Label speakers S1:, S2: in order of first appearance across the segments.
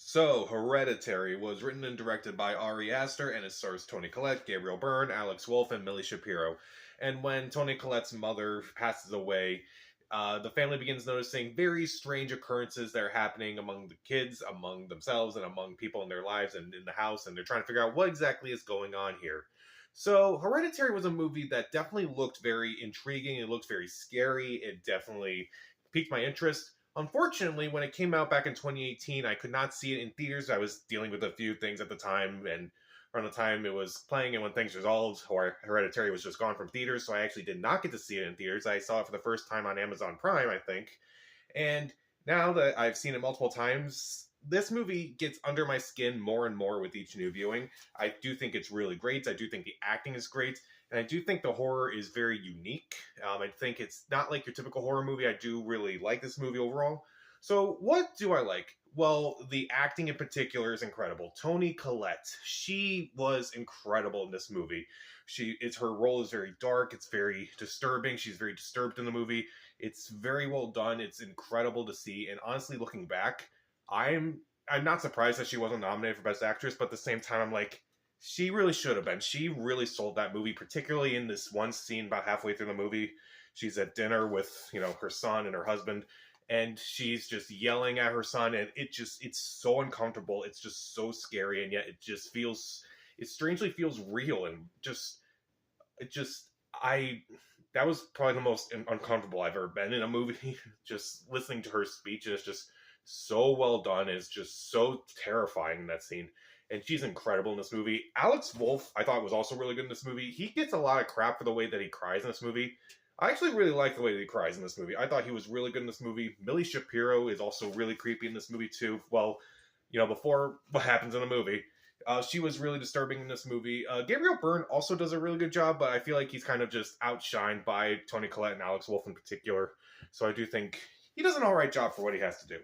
S1: So, Hereditary was written and directed by Ari Aster, and it stars Toni Collette, Gabriel Byrne, Alex Wolff, and Millie Shapiro. And when Toni Collette's mother passes away, the family begins noticing very strange occurrences that are happening among the kids, among themselves, and among people in their lives and in the house, and they're trying to figure out what exactly is going on here. So, Hereditary was a movie that definitely looked very intriguing. It looked very scary. It definitely piqued my interest. Unfortunately, when it came out back in 2018, I could not see it in theaters. I was dealing with a few things at the time, and around the time it was playing, and when things resolved, Hereditary was just gone from theaters, so I actually did not get to see it in theaters. I saw it for the first time on Amazon Prime, I think. And now that I've seen it multiple times, this movie gets under my skin more and more with each new viewing. I do think it's really great. I do think the acting is great. And I do think the horror is very unique. I think it's not like your typical horror movie. I do really like this movie overall. So, what do I like? Well, the acting in particular is incredible. Toni Collette, she was incredible in this movie. Her role is very dark. It's very disturbing. She's very disturbed in the movie. It's very well done. It's incredible to see. And honestly, looking back, I'm not surprised that she wasn't nominated for Best Actress. But at the same time, I'm like, she really should have been. She really sold that movie, particularly in this one scene about halfway through the movie. She's at dinner with, her son and her husband, and she's just yelling at her son, and it's so uncomfortable. It's just so scary, and yet it strangely feels real, and it just, I, that was probably the most uncomfortable I've ever been in a movie. Just listening to her speech is just so well done. It's just so terrifying in that scene, and she's incredible in this movie. Alex Wolff, I thought, was also really good in this movie. He gets a lot of crap for the way that he cries in this movie. I actually really like the way that he cries in this movie. I thought he was really good in this movie. Millie Shapiro is also really creepy in this movie too. Well, before what happens in the movie, she was really disturbing in this movie. Gabriel Byrne also does a really good job, but I feel like he's kind of just outshined by Toni Collette and Alex Wolff in particular. So I do think he does an all right job for what he has to do.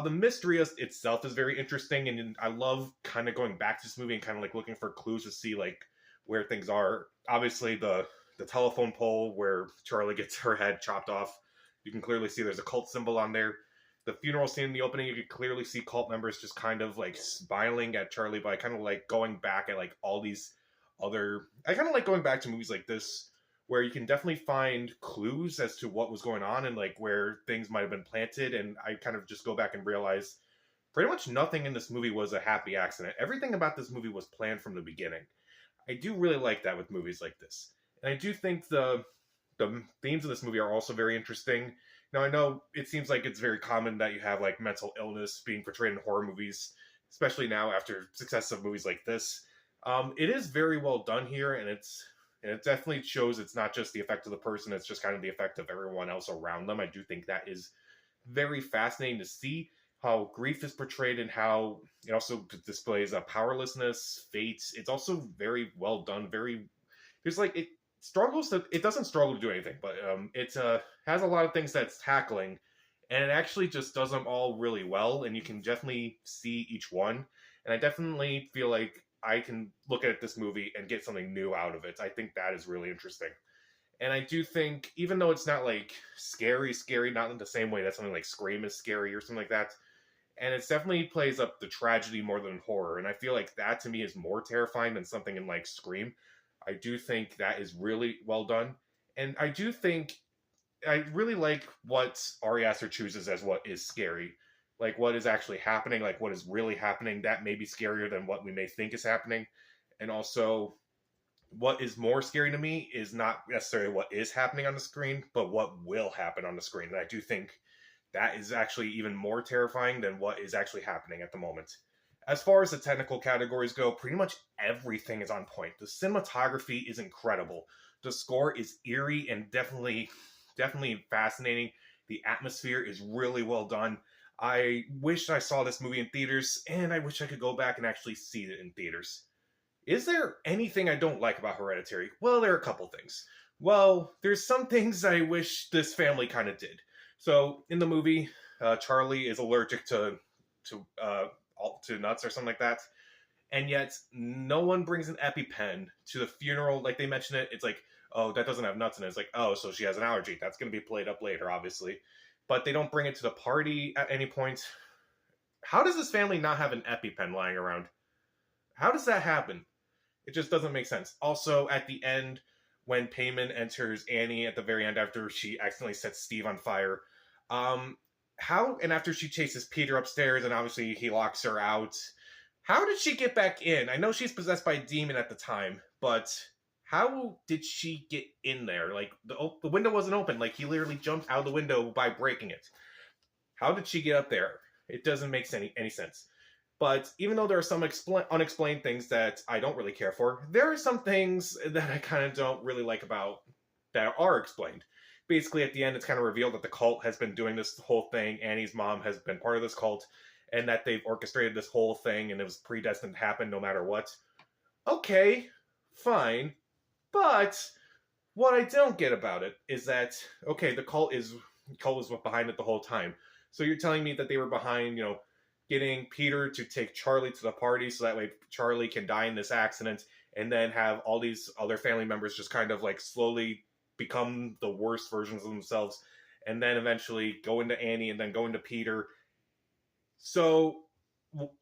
S1: The mystery itself is very interesting, and I love kind of going back to this movie and kind of like looking for clues to see like where things are. Obviously, the telephone pole where Charlie gets her head chopped off, you can clearly see there's a cult symbol on there. The funeral scene in the opening, you can clearly see cult members just kind of like smiling at Charlie by kind of like going back at like all these other. I kind of like going back to movies like this where you can definitely find clues as to what was going on and like where things might have been planted. And I kind of just go back and realize pretty much nothing in this movie was a happy accident. Everything about this movie was planned from the beginning. I do really like that with movies like this. And I do think the themes of this movie are also very interesting. Now, I know it seems like it's very common that you have like mental illness being portrayed in horror movies, especially now after success of movies like this. It is very well done here, and it definitely shows it's not just the effect of the person; it's just kind of the effect of everyone else around them. I do think that is very fascinating to see how grief is portrayed and how it also displays a powerlessness, fate. It's also very well done. Very there's like it doesn't struggle to do anything, but it has a lot of things that's tackling, and it actually just does them all really well, and you can definitely see each one. And I definitely feel like I can look at this movie and get something new out of it. I think that is really interesting. And I do think, even though it's not like scary, not in the same way that something like Scream is scary or something like that, and it definitely plays up the tragedy more than horror. And I feel like that to me is more terrifying than something in like Scream. I do think that is really well done. And I really like what Ari Aster chooses as what is scary. Like what is actually happening, like what is really happening, that may be scarier than what we may think is happening. And also, what is more scary to me is not necessarily what is happening on the screen, but what will happen on the screen. And I do think that is actually even more terrifying than what is actually happening at the moment. As far as the technical categories go, pretty much everything is on point. The cinematography is incredible. The score is eerie and definitely fascinating. The atmosphere is really well done. I wish I saw this movie in theaters, and I wish I could go back and actually see it in theaters. Is there anything I don't like about Hereditary? Well, there are a couple things. Well, there's some things I wish this family kind of did. So in the movie, Charlie is allergic to nuts or something like that, and yet no one brings an EpiPen to the funeral. Like they mention it, it's like, oh, that doesn't have nuts in it. It's like, oh, so she has an allergy. That's going to be played up later, obviously, but they don't bring it to the party at any point. How does this family not have an EpiPen lying around? How does that happen? It just doesn't make sense. Also, at the end, when Payman enters Annie at the very end after she accidentally sets Steve on fire, um, how, and after she chases Peter upstairs and obviously he locks her out, how did she get back in? I know she's possessed by a demon at the time, but how did she get in there? Like, the window wasn't open. Like, he literally jumped out of the window by breaking it. How did she get up there? It doesn't make any sense. But even though there are some unexplained things that I don't really care for, there are some things that I kind of don't really like about that are explained. Basically, at the end, it's kind of revealed that the cult has been doing this whole thing. Annie's mom has been part of this cult, and that they've orchestrated this whole thing, and it was predestined to happen no matter what. Okay, fine. But what I don't get about it is that, okay, the cult was behind it the whole time. So you're telling me that they were behind, getting Peter to take Charlie to the party so that way Charlie can die in this accident, and then have all these other family members just kind of like slowly become the worst versions of themselves, and then eventually go into Annie and then go into Peter. So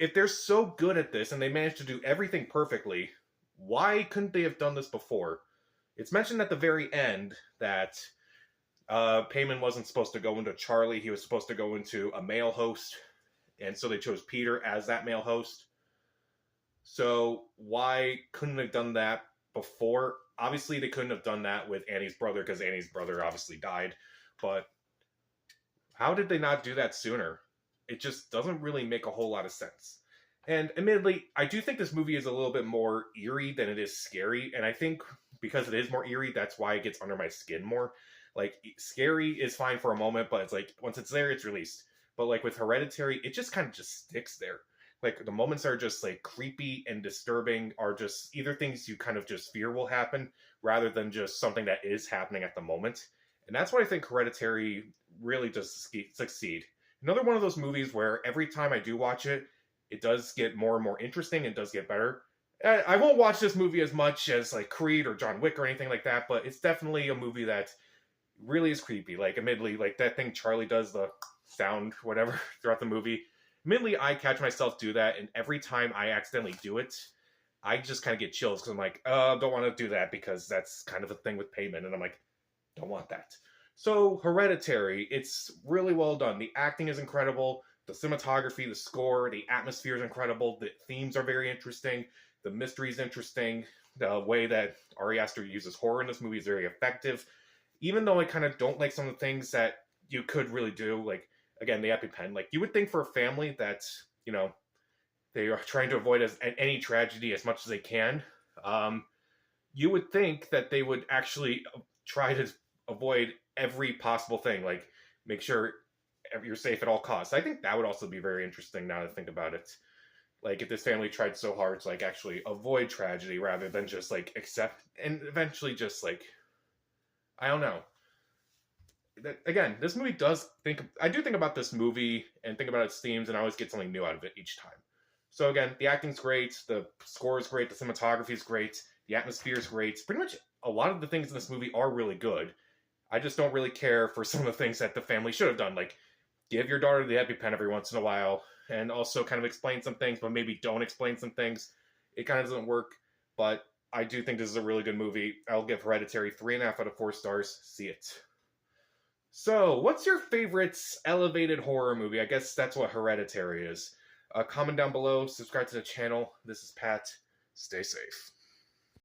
S1: if they're so good at this and they managed to do everything perfectly, why couldn't they have done this before? It's mentioned at the very end that Payman wasn't supposed to go into Charlie. He was supposed to go into a male host. And so they chose Peter as that male host. So why couldn't they have done that before? Obviously, they couldn't have done that with Annie's brother because Annie's brother obviously died. But how did they not do that sooner? It just doesn't really make a whole lot of sense. And admittedly, I do think this movie is a little bit more eerie than it is scary. And I think because it is more eerie, that's why it gets under my skin more. Like, scary is fine for a moment, but it's like, once it's there, it's released. But like with Hereditary, it just kind of just sticks there. Like, the moments are just like creepy and disturbing, are just either things you kind of just fear will happen rather than just something that is happening at the moment. And that's why I think Hereditary really does succeed. Another one of those movies where every time I do watch it, it does get more and more interesting and does get better. I won't watch this movie as much as like Creed or John Wick or anything like that, but it's definitely a movie that really is creepy. Like, admittedly, like that thing Charlie does, the sound, whatever, throughout the movie. Admittedly, I catch myself do that, and every time I accidentally do it, I just kind of get chills because I'm like, don't want to do that because that's kind of a thing with Payman, and I'm like, don't want that. So, Hereditary, it's really well done. The acting is incredible. The cinematography, the score, the atmosphere is incredible. The themes are very interesting. The mystery is interesting. The way that Ari Aster uses horror in this movie is very effective. Even though I kind of don't like some of the things that you could really do, like, again, the EpiPen. Like, you would think for a family that, they are trying to avoid any tragedy as much as they can. You would think that they would actually try to avoid every possible thing. Like, make sure you're safe at all costs. I think that would also be very interesting now to think about it. Like, if this family tried so hard to, like, actually avoid tragedy rather than just, like, accept, and eventually just, like, I don't know. Again, this movie I do think about this movie and think about its themes, and I always get something new out of it each time. So again, the acting's great, the score is great, the cinematography is great, the atmosphere is great. Pretty much a lot of the things in this movie are really good. I just don't really care for some of the things that the family should have done, like give your daughter the EpiPen every once in a while, and also kind of explain some things, but maybe don't explain some things. It kind of doesn't work, but I do think this is a really good movie. I'll give Hereditary 3.5 out of 4 stars. See it. So, what's your favorite elevated horror movie? I guess that's what Hereditary is. Comment down below, subscribe to the channel. This is Pat. Stay safe.